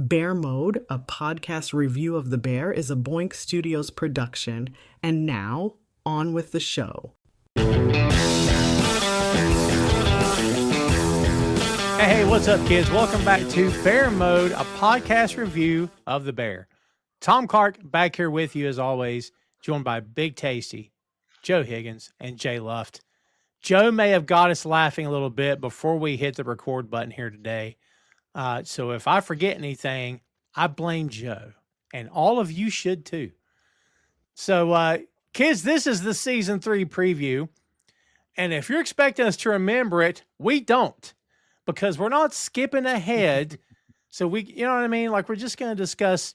Bear Mode, a podcast review of The Bear, is a Boink Studios production. And now, on with the show. Hey, what's up, kids? Welcome back to Bear Mode, a podcast review of The Bear. Tom Clark back here with you as always, joined by Big Tasty, Joe Higgins, and Jay Luft. Joe may have got us laughing a little bit before we hit the record button here today. So if I forget anything, I blame Joe, and all of you should too. So, kids, this is the season 3 preview, and if you're expecting us to remember it, we don't, because we're not skipping ahead. So you know what I mean? Like, we're just going to discuss,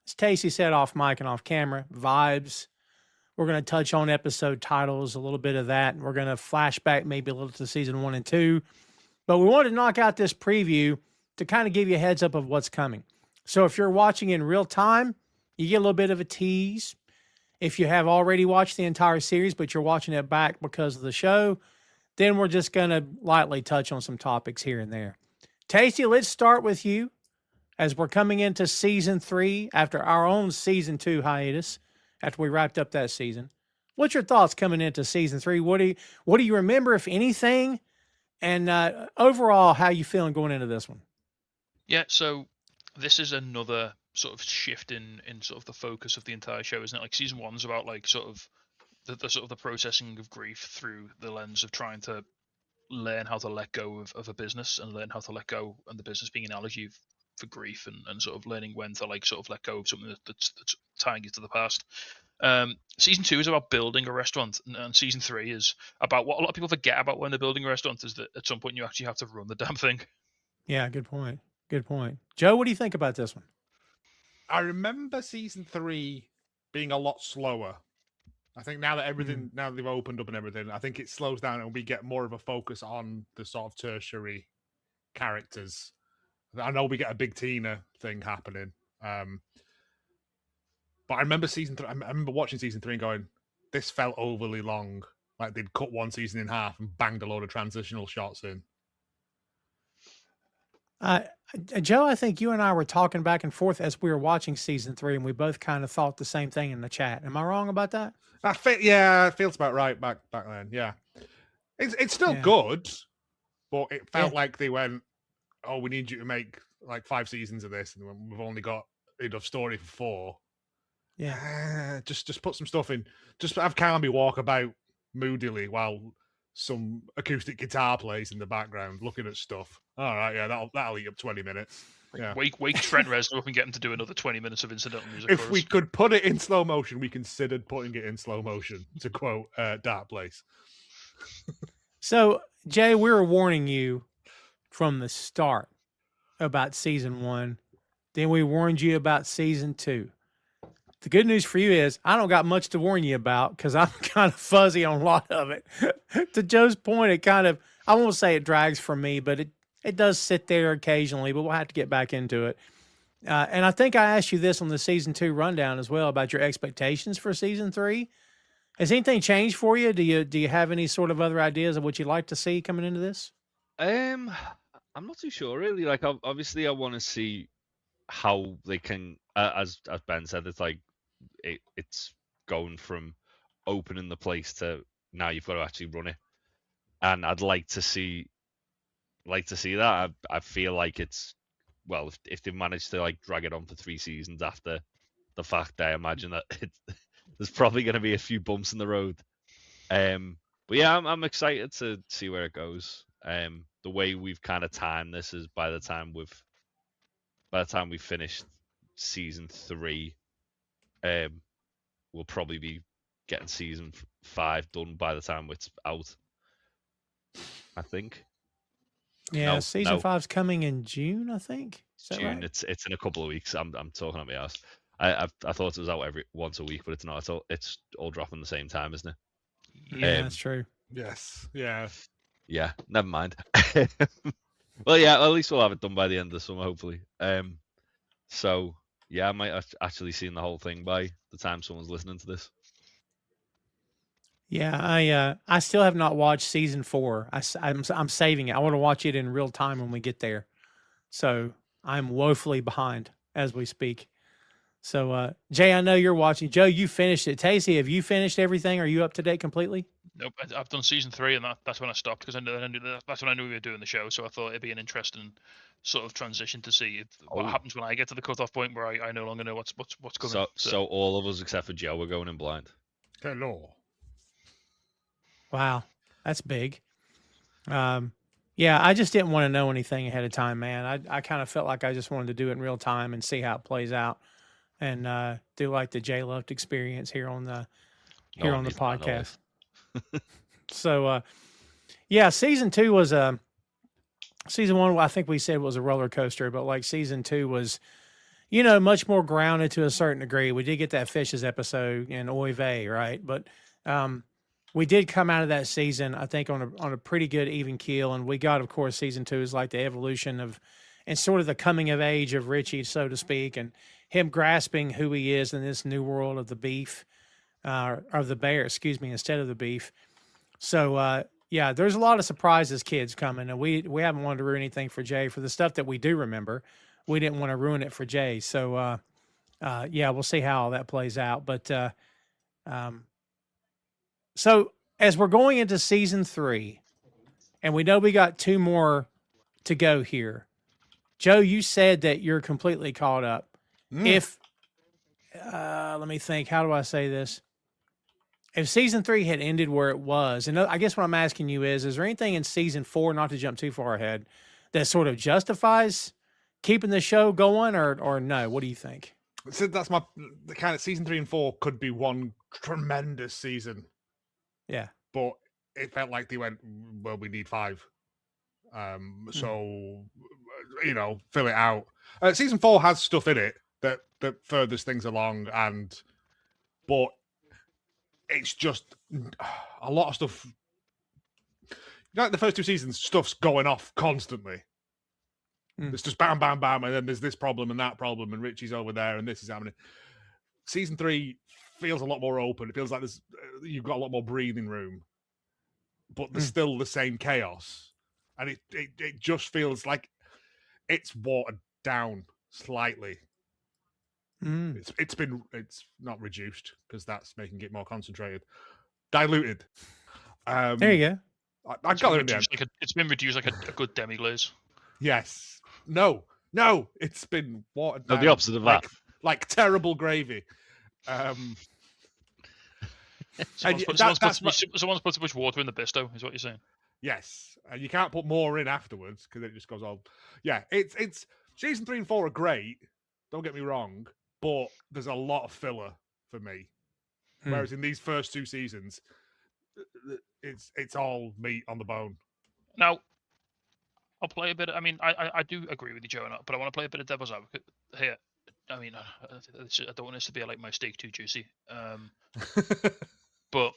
as Tasty said off mic and off camera, vibes. We're going to touch on episode titles, a little bit of that, and we're going to flash back maybe a little to season 1 and 2. But we wanted to knock out this preview to kind of give you a heads up of what's coming. So if you're watching in real time, you get a little bit of a tease. If you have already watched the entire series, but you're watching it back because of the show, then we're just going to lightly touch on some topics here and there. Tasty, let's start with you as we're coming into season 3 after our own season 2 hiatus, after we wrapped up that season. What's your thoughts coming into season 3? What do you remember, if anything? And overall, how you feeling going into this one? Yeah, so this is another sort of shift in sort of the focus of the entire show, isn't it? Like, season 1's about like sort of the sort of the processing of grief through the lens of trying to learn how to let go of a business, and learn how to let go, and the business being an analogy for grief, and sort of learning when to like sort of let go of something that's tying you to the past. Season 2 is about building a restaurant, and season 3 is about what a lot of people forget about when they're building a restaurant, is that at some point you actually have to run the damn thing. Yeah, good point. Good point. Joe, what do you think about this one? I remember season 3 being a lot slower. I think now that now that they've opened up and everything, I think it slows down and we get more of a focus on the sort of tertiary characters. I know we get a big Tina thing happening. But I remember season 3, I remember watching season 3 and going, this felt overly long. Like they'd cut one season in half and banged a load of transitional shots in. Joe, I think you and I were talking back and forth as we were watching season 3, and we both kind of thought the same thing in the chat. Am I wrong about that? Yeah, it feels about right back then. Yeah, it's still good, but it felt like they went, "Oh, we need you to make like 5 seasons of this, and we've only got enough story for 4." Yeah, just put some stuff in. Just have Carmy walk about moodily while some acoustic guitar plays in the background, looking at stuff. All right, yeah, that'll eat up 20 minutes. Yeah. Wake Trent Reznor up and get him to do another 20 minutes of incidental music. If we could put it in slow motion, we considered putting it in slow motion, to quote Dark Place. So, Jay, we were warning you from the start about season 1. Then we warned you about season 2. The good news for you is I don't got much to warn you about because I'm kind of fuzzy on a lot of it. To Joe's point, it kind of, I won't say it drags for me, but it does sit there occasionally, but we'll have to get back into it. And I think I asked you this on the season 2 rundown as well about your expectations for season 3. Has anything changed for you? Do you have any sort of other ideas of what you'd like to see coming into this? I'm not too sure really. Like, obviously I want to see how they can, as Ben said, it's like it's going from opening the place to now you've got to actually run it, and I'd like to see that. I feel like it's, well, if they manage to like drag it on for 3 seasons after the fact, I imagine that there's probably going to be a few bumps in the road. But yeah, I'm excited to see where it goes. The way we've kind of timed this is by the time we finish season 3, we'll probably be getting season 5 done by the time it's out, I think. Yeah, season 5's coming in June, I think. June. Right? It's in a couple of weeks. I'm talking at my ass. I thought it was out once a week, but it's not. It's all dropping the same time, isn't it? Yeah, that's true. Yes. Yeah. Yeah. Never mind. Well, yeah. At least we'll have it done by the end of the summer, hopefully. So yeah, I might have actually seen the whole thing by the time someone's listening to this. Yeah, I still have not watched season 4. I'm saving it. I want to watch it in real time when we get there. So I'm woefully behind as we speak. So, Jay, I know you're watching. Joe, you finished it. Tasty, have you finished everything? Are you up to date completely? Nope, I've done season 3, and that's when I stopped because I knew that's when I knew we were doing the show. So I thought it'd be an interesting sort of transition to see what happens when I get to the cutoff point where I no longer know what's coming. So all of us except for Joe were going in blind. Hello. Wow, that's big. Yeah, I just didn't want to know anything ahead of time, man. I kind of felt like I just wanted to do it in real time and see how it plays out, and do like the Jay Luft experience here on the podcast. So, yeah, season 2 was season 1. I think we said was a roller coaster, but like season 2 was, much more grounded to a certain degree. We did get that Fishes episode in Oy Vey, right? But we did come out of that season, I think, on a pretty good even keel. And we got, of course, season 2 is like the evolution of, and sort of the coming of age of Richie, so to speak, and him grasping who he is in this new world of the beef, of the bear, instead of the beef. So, yeah, there's a lot of surprises, kids, coming, and we haven't wanted to ruin anything for Jay. For the stuff that we do remember, we didn't want to ruin it for Jay. So, yeah, we'll see how all that plays out. But so as we're going into season 3, and we know we got 2 more to go here, Joe, you said that you're completely caught up. If let me think, how do I say this? If season 3 had ended where it was, and I guess what I'm asking you is there anything in season 4, not to jump too far ahead, that sort of justifies keeping the show going, or no? What do you think? So that's the kind of season 3 and 4 could be one tremendous season. Yeah. But it felt like they went, well, we need 5. So, fill it out. Season 4 has stuff in it that furthers things along, but it's just a lot of stuff. Like the first 2 seasons, stuff's going off constantly. It's just bam, bam, bam, and then there's this problem and that problem, and Richie's over there, and this is happening. Season 3 feels a lot more open. It feels like you've got a lot more breathing room, but there's still the same chaos, and it just feels like it's watered down slightly. It's not reduced because that's making it more concentrated, diluted. There you go. I got it. It's been reduced like a good demi-glaze. Yes. No. It's been watered down. No, the opposite of that. Like terrible gravy. Someone's put too much water in the bisto, is what you're saying. Yes, and you can't put more in afterwards because it just goes all. Yeah, it's season 3 and 4 are great. Don't get me wrong, but there's a lot of filler for me. Whereas in these first 2 seasons, it's all meat on the bone. Now, I'll play a bit. I mean, I do agree with you, Joe, but I want to play a bit of devil's advocate here. I mean, I don't want this to be like my steak too juicy. But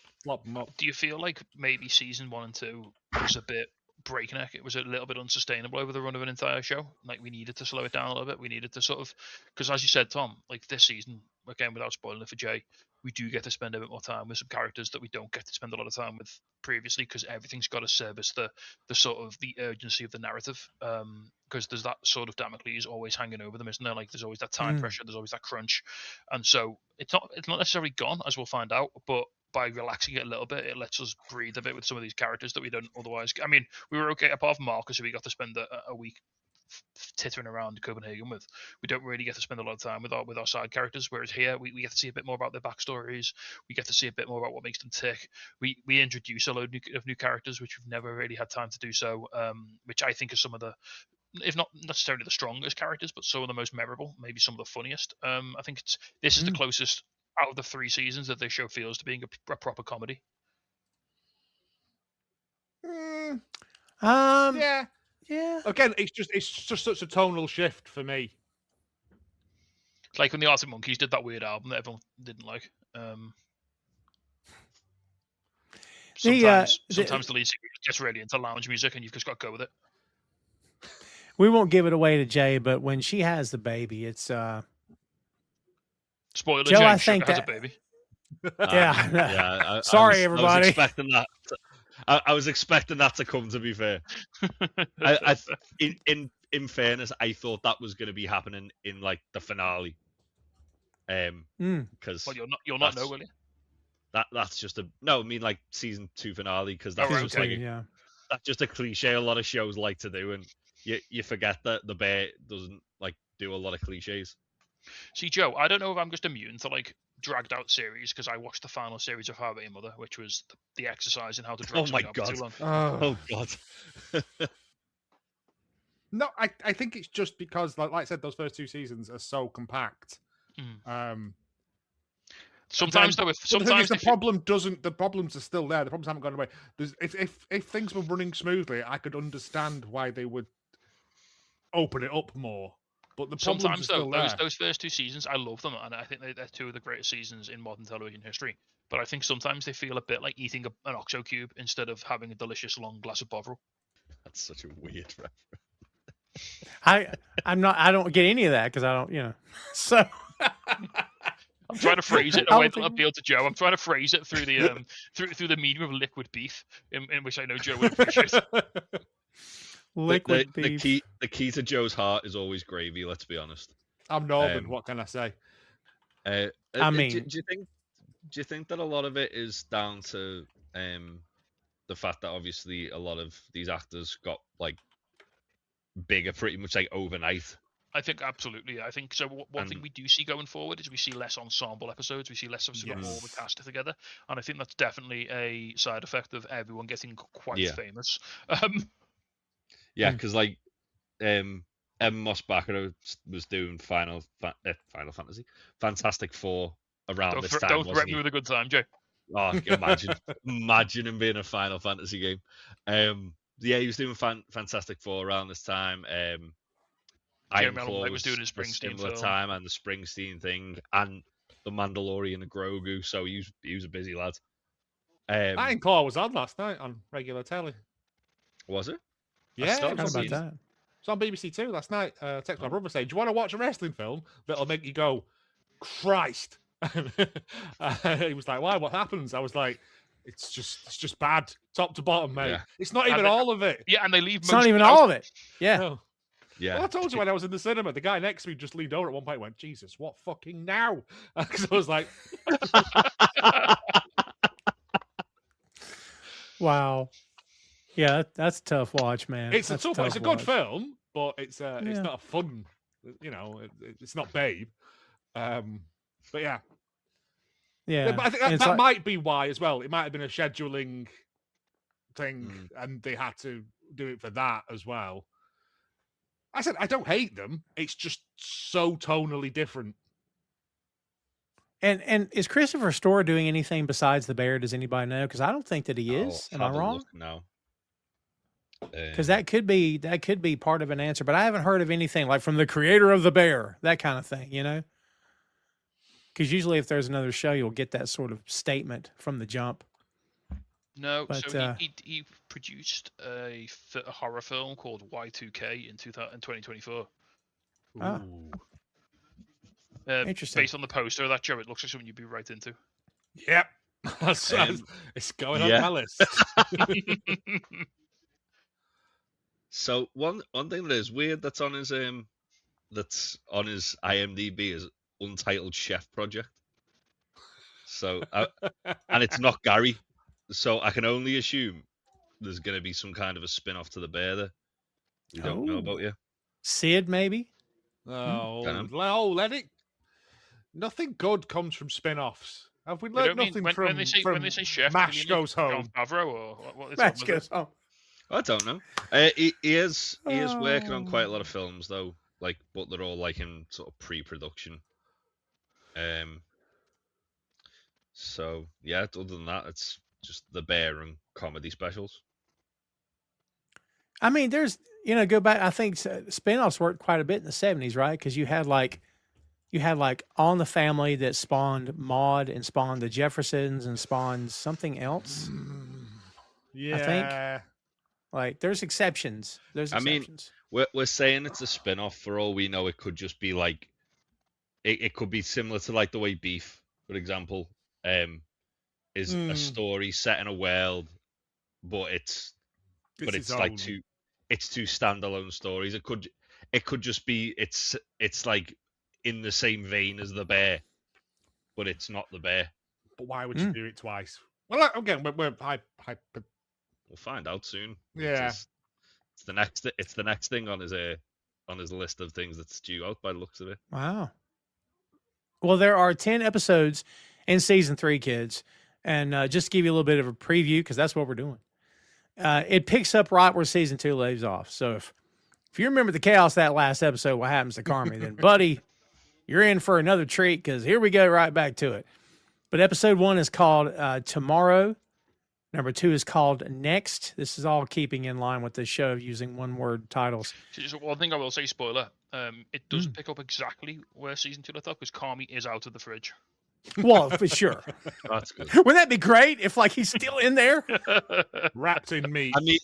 do you feel like maybe season 1 and 2 was a bit breakneck? It was a little bit unsustainable over the run of an entire show. Like we needed to slow it down a little bit. We needed to sort of, because as you said, Tom, like this season, again, without spoiling it for Jay, we do get to spend a bit more time with some characters that we don't get to spend a lot of time with previously, because everything's got to service the sort of the urgency of the narrative. Because there's that sort of Damocles always hanging over them, isn't there? Like there's always that time pressure, there's always that crunch, and so it's not necessarily gone, as we'll find out, but by relaxing it a little bit, it lets us breathe a bit with some of these characters that we don't otherwise. I mean, we were okay apart from Marcus, who we got to spend a week tittering around Copenhagen with. We don't really get to spend a lot of time with our side characters, whereas here we get to see a bit more about their backstories. We get to see a bit more about what makes them tick. We introduce a load of new characters, which we've never really had time to do so, which I think are some of the, if not necessarily the strongest characters, but some of the most memorable, maybe some of the funniest. I think this is the closest out of the 3 seasons that this show feels to being a proper comedy. Yeah. Yeah. Again, it's just such a tonal shift for me. It's like when the Arctic Monkeys did that weird album that everyone didn't like. Sometimes the lead singer gets really into lounge music, and you've just got to go with it. We won't give it away to Jay, but when she has the baby, it's spoiler. Joe, Jane I think has that a baby. Yeah. Sorry, everybody. I was expecting that to come. To be fair, in in fairness, I thought that was going to be happening in like the finale. Because Well, you'll not know, will you? That's just a no. I mean, like season 2 finale, because that's right, just okay. like that's just a cliche a lot of shows like to do, and you forget that the bear doesn't like do a lot of cliches. See, Joe, I don't know if I'm just immune to like dragged out series because I watched the final series of How I Met Your Mother, which was the exercise in how to drag Oh my something out for too God. long. Oh God. No, I think it's just because, like I said, those first 2 seasons are so compact. Sometimes though, the thing is, the problems are still there. The problems haven't gone away. If things were running smoothly, I could understand why they would open it up more. But the problems sometimes are still though, there. those first 2 seasons, I love them, and I think they're 2 of the greatest seasons in modern television history. But I think sometimes they feel a bit like eating an OXO cube instead of having a delicious long glass of Bovril. That's such a weird reference. I don't get any of that because I don't, so. I'm trying to phrase it in a way that'll appeal to Joe. I'm trying to phrase it through the through the medium of liquid beef, in which I know Joe would appreciate. Liquid beef. The key to Joe's heart is always gravy. Let's be honest. I'm Northern. What can I say? I mean, do you think that a lot of it is down to the fact that obviously a lot of these actors got like bigger pretty much like overnight? I think absolutely. I think so. One thing we do see going forward is we see less ensemble episodes. We see less of sort of all the cast together, and I think that's definitely a side effect of everyone getting quite famous. Yeah, because like Emma Moss-Baccarat was doing Final Fantasy, Fantastic Four around this time. Don't threaten me with a good time, Joe. Oh, imagine him being a Final Fantasy game. Yeah, he was doing Fantastic Four around this time. Iron Claw was doing his Springsteen similar time, and the Springsteen thing, and the Mandalorian and Grogu. So he was a busy lad. Iron Claw was on last night on regular telly. Was it? Yeah, how about that? It's on BBC Two last night. Text my brother saying, "Do you want to watch a wrestling film that'll make you go, Christ?" He was like, "Why? What happens?" I was like, "It's just bad, top to bottom, mate. Yeah. It's not even all of it." Yeah, and they leave. It's not even all of it. Yeah. No. Yeah. Well, I told you when I was in the cinema, the guy next to me just leaned over at one point and went, "Jesus, what fucking now?" Because I was like, "Wow, yeah, that's a tough watch, man." It's a tough. It's a good film, but it's not a fun. It's not Babe. But yeah. But I think that might be why as well. It might have been a scheduling thing, and they had to do it for that as well. I said I don't hate them. It's just so tonally different. And is Christopher Storer doing anything besides The Bear? Does anybody know? Because I don't think that he is. Am I wrong? No. Because that could be part of an answer, but I haven't heard of anything like from the creator of The Bear, that kind of thing. Because usually if there's another show, you'll get that sort of statement from the jump. No, but, so he produced a horror film called Y2K in 2024. Oh. Interesting. Based on the poster of that, Joe, it looks like something you'd be right into. Yep. It's going on my list. So one thing that is weird that's on his IMDb is Untitled Chef Project. So and it's not Gary. So I can only assume there's going to be some kind of a spin-off to The Bear there. We don't know about you. Sid, maybe? Let it. Nothing good comes from spin-offs. Have we learned nothing from when they say chef, MASH Goes Home? Favreau or what MASH Goes Home. I don't know. He is working on quite a lot of films though, like, but they're all like in sort of pre-production. So yeah, other than that, it's just The Bear and comedy specials. I mean, there's go back. I think spinoffs worked quite a bit in the 70s, right? Because you had like On the Family that spawned Maude and spawned the Jeffersons and spawned something else. Yeah, I think. Like, there's exceptions. I mean, we're saying it's a spin-off. For all we know, it could just be like, it could be similar to like the way Beef, for example, is a story set in a world, but it's like two standalone stories. It could it could just be it's like in the same vein as the bear, but it's not the bear. But why would you do it twice? Well, again, we're We'll find out soon. Yeah. It's the next thing on his list of things that's due out by the looks of it. Wow. Well, there are 10 episodes in season 3, kids. And just to give you a little bit of a preview, because that's what we're doing. It picks up right where season 2 leaves off. So if you remember the chaos that last episode, what happens to Carmy, then buddy, you're in for another treat because here we go right back to it. But episode 1 is called Tomorrow. Number 2 is called Next. This is all keeping in line with the show of using one-word titles. Just one thing I will say, spoiler, it doesn't pick up exactly where season 2 left off because Carmy is out of the fridge. Well, for sure. That's good. Wouldn't that be great if like he's still in there? wrapped in meat. I mean,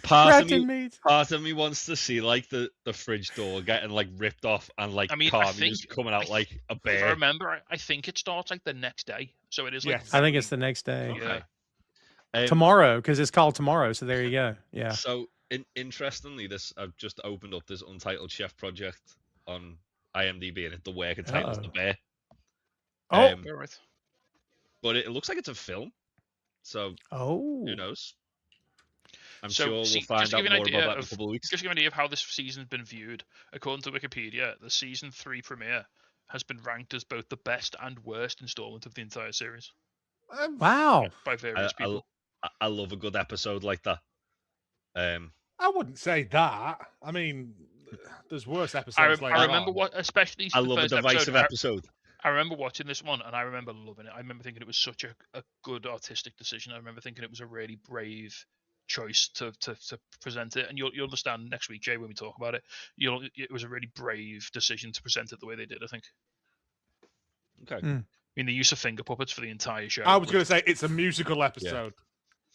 Wrapped in meat. part of me wants to see like the fridge door getting like ripped off and like Carmy just coming out like a bear. If I remember, I think it starts like the next day, so it is like. Yes. I think it's the next day. Yeah. Tomorrow, because it's called Tomorrow. So there you go. Yeah. So interestingly, I've just opened up this Untitled Chef project on IMDb, and the working title is The Bear. Oh. Right. But it looks like it's a film. So who knows? I'm sure we'll find out more about that in a couple of weeks. Just to give you an idea of how this season's been viewed, according to Wikipedia, the season 3 premiere has been ranked as both the best and worst installment of the entire series. Wow. By various people. I love a good episode like that. I wouldn't say that. I mean, there's worse episodes. I remember especially. I love a divisive episode. I remember watching this one and I remember loving it. I remember thinking it was such a good artistic decision. I remember thinking it was a really brave choice to present it. And you'll understand next week, Jay, when we talk about it. It was a really brave decision to present it the way they did, I think. Okay. I mean, the use of finger puppets for the entire show. I was going to say it's a musical episode.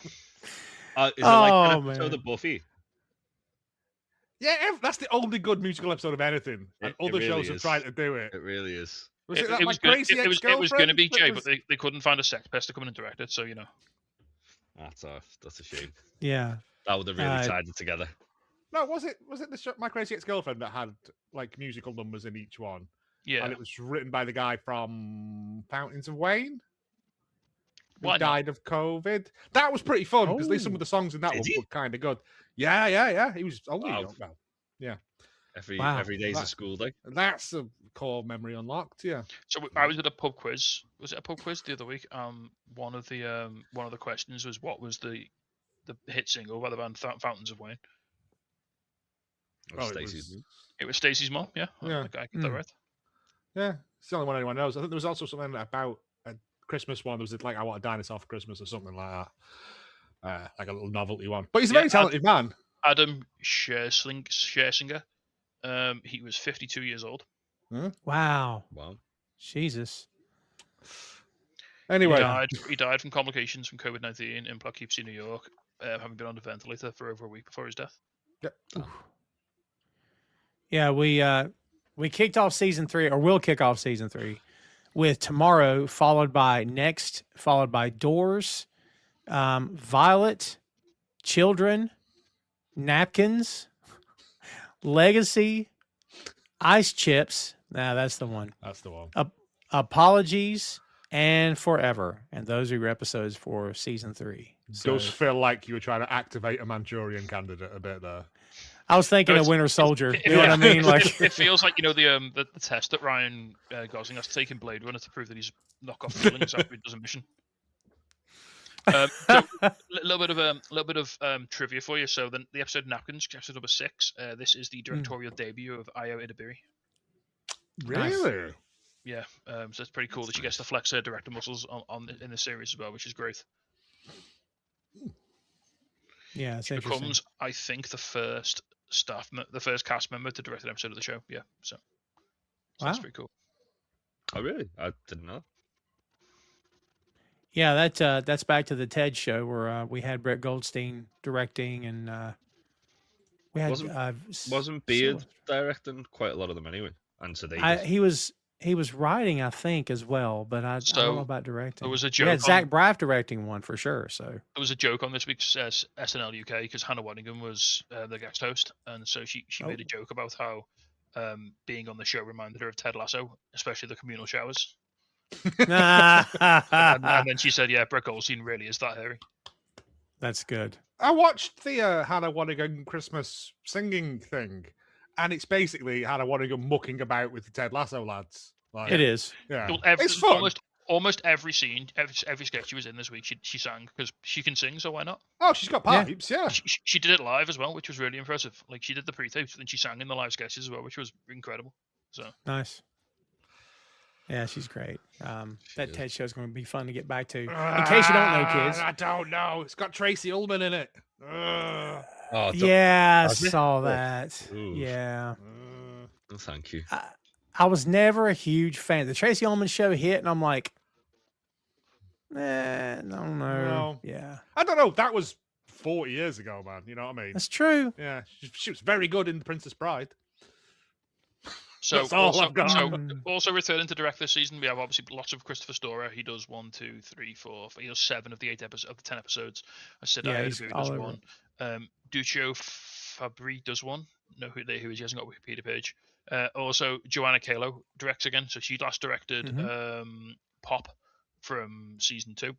Is it like an episode of Buffy? Yeah, that's the only good musical episode of anything. And other really shows have is. tried to do it. It really is. It was going to be Jay, but they couldn't find a sex pest to come in and direct it, so you know. That's a shame. Yeah. That would have really tied it together. No, was it the show, My Crazy Ex-Girlfriend that had like musical numbers in each one? Yeah. And it was written by the guy from Fountains of Wayne. Why died of COVID. That was pretty fun because at least some of the songs in that one were kind of good. Yeah. He was only yeah. Every day's a school day. That's a core memory unlocked. Yeah. So I was at a pub quiz. Was it a pub quiz the other week? One of the questions was what was the hit single by the band Fountains of Wayne? It was Stacey's mom. Yeah. I get that right. Yeah, it's the only one anyone knows. I think there was also something about a Christmas one. There was like I Want a Dinosaur for Christmas or something like that. Like a little novelty one. But he's a very talented man. Adam Schersinger. He was 52 years old. Wow. Jesus. Anyway, he died from complications from COVID-19 in Poughkeepsie, New York, having been on a ventilator for over a week before his death. Yep. Yeah, we kicked off season 3, or will kick off season 3, with Tomorrow, followed by Next, followed by Doors, Violet, Children, Napkins, Legacy, Ice Chips. Nah, that's the one. That's the one. Apologies, and Forever. And those are your episodes for season 3. So, does feel like you were trying to activate a Manchurian candidate a bit there. I was thinking of Winter Soldier. You know what I mean? Like it feels like the test that Ryan Gosling has to take in Blade Runner to prove that he's knockoff feelings after he does a mission. So a little bit of trivia for you. So the episode Napkins, episode number 6. This is the directorial debut of Ayo Edebiri. Really? Yeah. So it's pretty cool that she gets to flex her director muscles in the series as well, which is great. Yeah, it's she becomes, I think, the first cast member to direct an episode of the show. Yeah, so that's pretty cool. Oh, really? I didn't know. Yeah, that's back to the TED show where we had Brett Goldstein directing, and we had wasn't Beard directing quite a lot of them anyway, and so he was he was writing, I think, as well, but I don't know So about directing. there was a We had joke Zach on Braff directing one for sure. So there was a joke on this week's SNL UK because Hannah Waddingham was the guest host, and so she made a joke about how being on the show reminded her of Ted Lasso, especially the communal showers. And then she said, "Yeah, Brett Goldstein really is that hairy." that's good. I watched the Hannah Waddingham Christmas singing thing, and it's basically Hannah Waddingham mucking about with the Ted Lasso lads. Like, It is. yeah, Well, it's fun. Almost every scene, every sketch she was in this week, she sang because she can sing, so why not? Oh, she's got Yeah. pipes, yeah. She did it live as well, which was really impressive. Like she did the pre-tapes, then she sang in the live sketches as well, which was incredible. So Nice. Yeah, she's great. That is. TED show is going to be fun to get back to. In case you don't know, kids. I don't know. It's got Tracy Ullman in it. Oh, Yeah, I Does it? saw Oh, that. oof. Yeah. oh, thank you. I was never a huge fan. The Tracy Ullman show hit, and I'm like, I don't know. No. Yeah. I don't know. That was 40 years ago, man. You know what I mean? That's true. Yeah, she was very good in The Princess Bride. So That's all I've got. also returning to direct this season, we have obviously lots of Christopher Storer. He does 1, 2, 3, 4. He does 7 of the 8 episodes of the 10 episodes. I said Yeah, I he's does all over 1. Duccio Fabri does 1. Know who he is? He hasn't got a Wikipedia page. Also, Joanna Calo directs again. So she last directed Pop from season 2.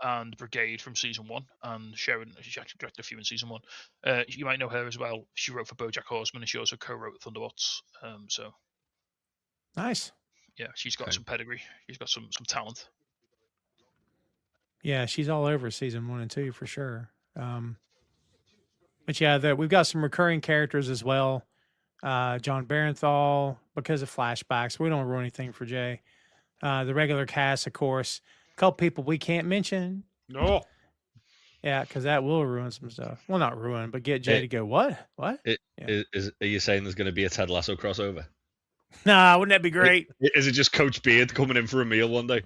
And Brigade from season 1, and Sharon, she actually directed a few in season 1. You might know her as well. She wrote for BoJack Horseman, and she also co-wrote Thunderbolts. So Nice. yeah, she's got some pedigree. She's got some talent. Yeah, she's all over season 1 and 2 for sure. But yeah, we've got some recurring characters as well. John Barenthal, because of flashbacks. We don't ruin anything for Jay. The regular cast, of course. A couple people we can't mention. No. Yeah, because that will ruin some stuff. Well, not ruin, but get Jay to go, what? What? Are you saying there's going to be a Ted Lasso crossover? Nah, wouldn't that be great? Is it just Coach Beard coming in for a meal one day?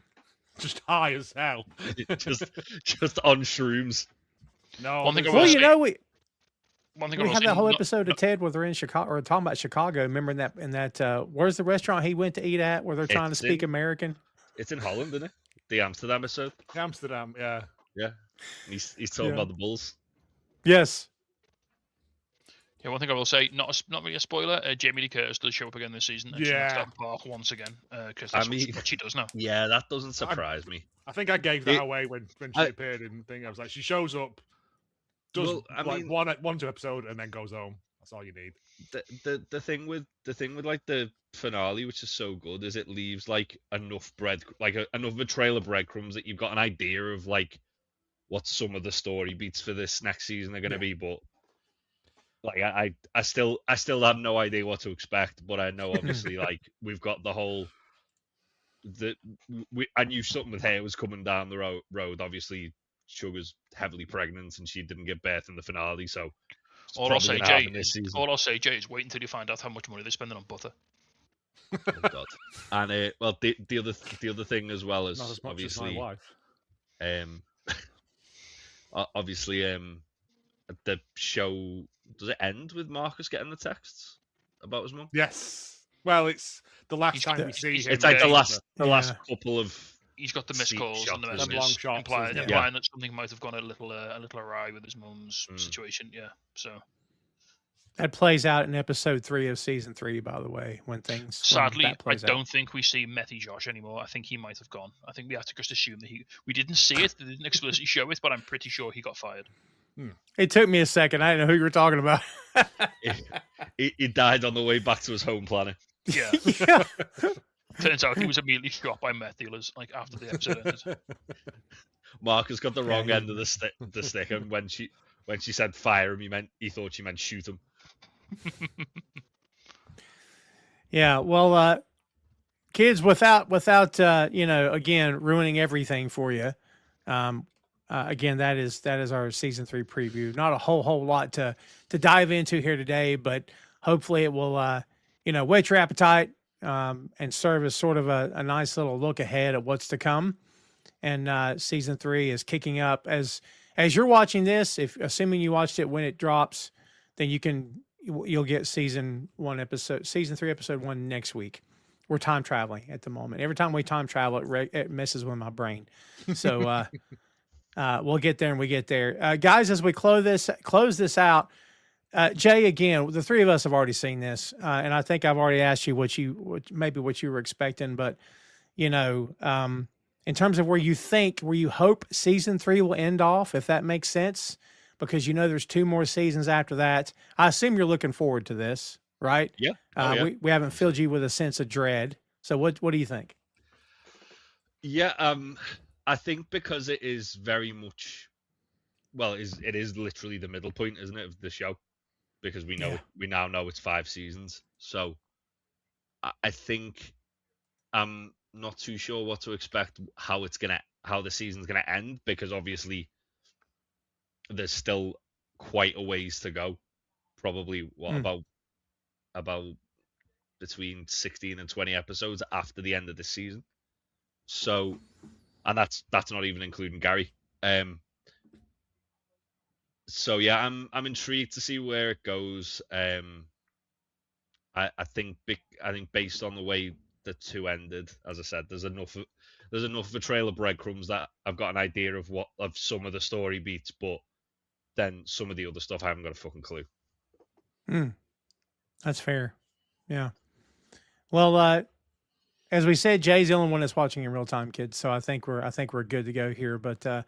Just high as hell. just on shrooms. No. One thing I Well, will you say- know, we One thing I we will had say, that whole not- episode of Ted where they're in Chicago, or talking about Chicago. Remember in that where's the restaurant he went to eat at where they're trying to It's speak in- American? It's in Holland, isn't it? The Amsterdam episode. Amsterdam, yeah. Yeah. He's talking about the Bulls. Yes. Yeah, one thing I will say, not really a spoiler. Jamie Lee Curtis does show up again this season. And she knocks Yeah. out the park once again, because that's what she does now. Yeah, that doesn't surprise me. I think I gave that away when she appeared in the thing. I was like, she shows up, does one, 2 episode, and then goes home. That's all you need. The thing with like the finale, which is so good, is it leaves like enough enough of a trail of breadcrumbs that you've got an idea of like what some of the story beats for this next season are going to be. But like I still have no idea what to expect. But I know obviously like we've got the whole I knew something with her was coming down the road. Obviously, Sugar's heavily pregnant and she didn't give birth in the finale, so. All I'll say, Jay, is wait until you find out how much money they're spending on butter. Oh God! And well, the other thing as well is Not as much obviously, as my wife. obviously, the show, does it end with Marcus getting the texts about his mum? Yes. Well, it's the last time we see him. It's like the last couple of. He's got the missed calls and the long messages shots, implying isn't it? that something might have gone a little awry with his mum's situation. Yeah, so That plays out in episode 3 of season 3, by the way, when sadly, that plays I don't think we see Methy Josh anymore. I think he might have gone. I think we have to just assume that we didn't see it, they didn't explicitly show it, but I'm pretty sure he got fired. It took me a second. I didn't know who you were talking about. he died on the way back to his home planet. Yeah. Yeah. Turns out he was immediately shot by meth dealers, like after the episode ended. Marcus got the wrong end of the stick, and when she said fire him, he thought she meant shoot him. Yeah, well, kids, without again ruining everything for you. Again, that is our season 3 preview. Not a whole lot to dive into here today, but hopefully it will whet your appetite and serve as sort of a nice little look ahead at what's to come. And season 3 is kicking up as you're watching this. If assuming you watched it when it drops, then you'll get season 3 episode 1 next week, we're time traveling at the moment. Every time we time travel, it messes with my brain. So we'll get there and we get there. Guys, as we close this out, Jay, again, the three of us have already seen this, and I think I've already asked you what you were expecting, but in terms of where you hope season 3 will end off, if that makes sense, because there's 2 more seasons after that. I assume you're looking forward to this, right? Yeah. We haven't filled you with a sense of dread. So what do you think? Yeah, I think because it is very much, it is literally the middle point, isn't it, of the show? Because we now know it's 5 seasons. So I think I'm not too sure what to expect, how the season's gonna end, because obviously there's still quite a ways to go. Probably about between 16 and 20 episodes after the end of the season. So, and that's not even including Gary. So yeah, I'm intrigued to see where it goes. I think based on the way the 2 ended, as I said, there's enough of a trail of breadcrumbs that I've got an idea of some of the story beats, but then some of the other stuff I haven't got a fucking clue. That's fair. Yeah. Well, as we said, Jay's the only one that's watching in real time, kids. So I think we're good to go here. But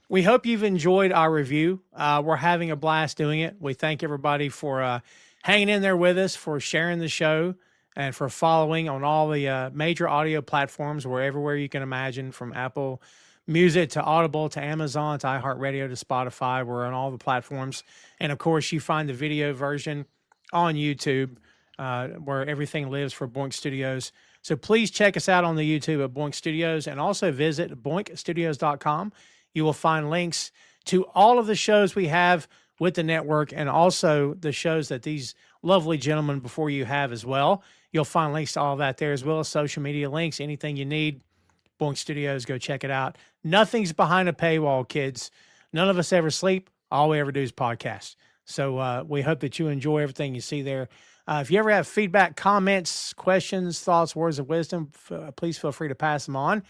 we hope you've enjoyed our review. We're having a blast doing it. We thank everybody for hanging in there with us, for sharing the show, and for following on all the major audio platforms, everywhere you can imagine, from Apple Music to Audible to Amazon to iHeartRadio to Spotify. We're on all the platforms. And, of course, you find the video version on YouTube, where everything lives for Boink Studios. So please check us out on the YouTube at Boink Studios, and also visit boinkstudios.com. You will find links to all of the shows we have with the network, and also the shows that these lovely gentlemen before you have as well. You'll find links to all that there, as well as social media links, anything you need. Boink Studios, go check it out. Nothing's behind a paywall, kids. None of us ever sleep. All we ever do is podcast. So we hope that you enjoy everything you see there. If you ever have feedback, comments, questions, thoughts, words of wisdom, please feel free to pass them on.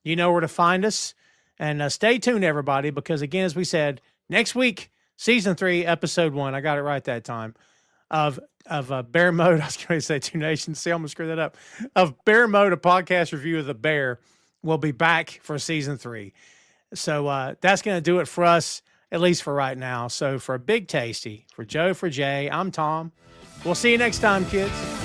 You know where to find us. And stay tuned, everybody, because, again, as we said, next week, Season 3, Episode 1, I got it right that time, of Bear Mode. I was going to say Two Nations. See, I'm going to screw that up. Of Bear Mode, a podcast review of The Bear, will be back for Season 3. So that's going to do it for us, at least for right now. So for Big Tasty, for Joe, for Jay, I'm Tom. We'll see you next time, kids.